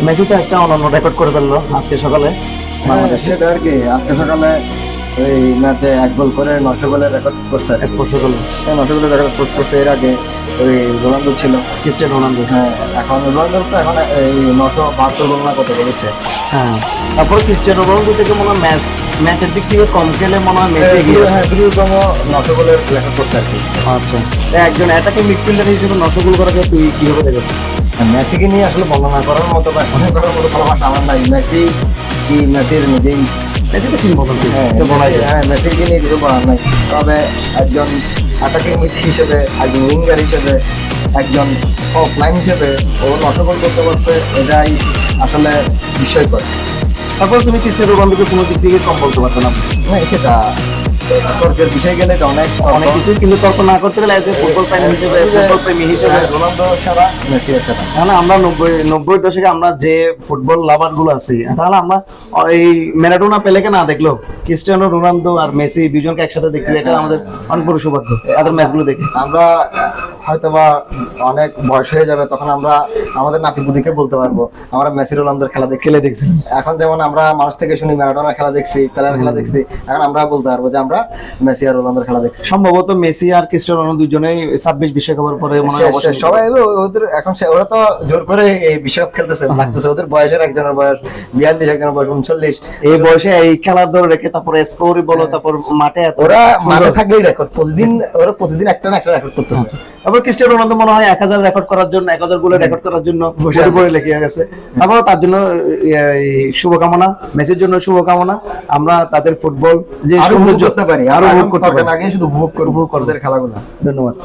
Messi তো একটা অনন্য রেকর্ড করে ফেললো আজকে সকালে বাংলাদেশ। সেটা আর কি আজকে সকালে ওই ম্যাচে 1 গোল করে 900 গোলের রেকর্ড করছে। স্পর্শ করলো 900 গোলের রেকর্ড করছে। এর আগে ওই রোনালদো ছিল। Cristiano Ronaldo. হ্যাঁ, এখন রোনালদো তো এখন এই 972 গোল না কত করেছে। হ্যাঁ, তারপর ক্রিস্টিয়ানো রোনালদো থেকে মনে হয় ম্যাচের দিক থেকে কম খেলে মনে হয় মেসি এগিয়ে আছে। হ্যাঁ, দ্রুততম 900 গোলের রেকর্ড করছে আর কি। আচ্ছা, একজন অ্যাটাকিং মিডফিল্ডার হিসেবে 900 গোল করাকে তুই কিভাবে দেখছিস? মেসিকে নিয়ে আসলে বর্ণনা করার মতো বা অনেক করার মতো কোনো ভাষা আমার নাই। মেসি কি মেসির নিজেই মেসি তো কিংবদন্তি, তুই হ্যাঁ, তো বলাই যায়। হ্যাঁ, মেসিকে নিয়ে কিছু বলার নাই। তবে একজন অ্যাটাকিং মিড হিসেবে, একজন উইঙ্গার হিসেবে, একজন অফলাইন হিসেবে ও 900 গোল করতে পারছে, এটাই আসলে বিস্ময়কর। তারপর তুমি ক্রিস্টিয়ানো রোনালদোকে কোনো দিক থেকে কম বলতে পারছো না। না, সেটা তর্কের বিষয় গেলে এটা অনেক অনেক কিছু, কিন্তু তর্ক না করতে গেলে এজ এ ফুটবল প্রেমী হিসেবে, ফুটবল প্রেমী হিসেবে রোনালদো সারা মেসি একটা তাহলে আমরা নব্বই দশকে আমরা যে ফুটবল লাভার গুলো আছি, তাহলে আমরা এই ম্যারাডোনা পেলেকে না দেখলো ক্রিস্টিয়ানো রোনালদো আর মেসি দুজনকে একসাথে দেখতে, এটা আমাদের অনেক বড় সৌভাগ্য তাদের ম্যাচগুলো দেখে। আমরা হয়তোবা অনেক বয়স হয়ে যাবে, তখন আমরা আমাদের নাতিপুতিকে বলতে পারবো আমরা মেসি রোনালদোর খেলা খেলে দেখছি। এখন যেমন আমরা মানুষ থেকে শুনি ম্যারাডোনার খেলা দেখছি, পেলের খেলা দেখছি, এখন আমরা বলতে পারবো যে আমরা মেসি আর রোনালদোর খেলা দেখছি। সম্ভবত মেসি আর ক্রিস্টিয়ানো রোনালদো দুজনেই 26 বিশ্বকাপের পরে মনে হয় অবশ্যই সবাই ওদের এখন ওরা তো জোর করে এই বিশ্বকাপ খেলতেছে, লাগতেছে ওদের বয়সের, একজনের বয়স 42, একজনের বয়স 39। এই বয়সে এই খেলার ধরে রেখে তারপরে স্কোরই বলো, তারপর মাঠে ওরা মাঠে থাকলেই রেকর্ড, ওরা প্রতিদিন একটা না একটা রেকর্ড করতেছে। তারপর ক্রিস্টিয়ানো রোনালদো মনে হয় 1000 রেকর্ড করার জন্য, 1000 গোলের রেকর্ড করার জন্য বসে পড়ে লেগে গেছে। তারপর তার জন্য শুভকামনা, মেসির জন্য শুভকামনা। আমরা তাদের ফুটবল যে আরো উপভোগ সৌন্দর্য করতে পারি, আরো আরো উপভোগ করতে পারি। আগে শুধু উপভোগ করবো ওদের খেলাগুলো। ধন্যবাদ।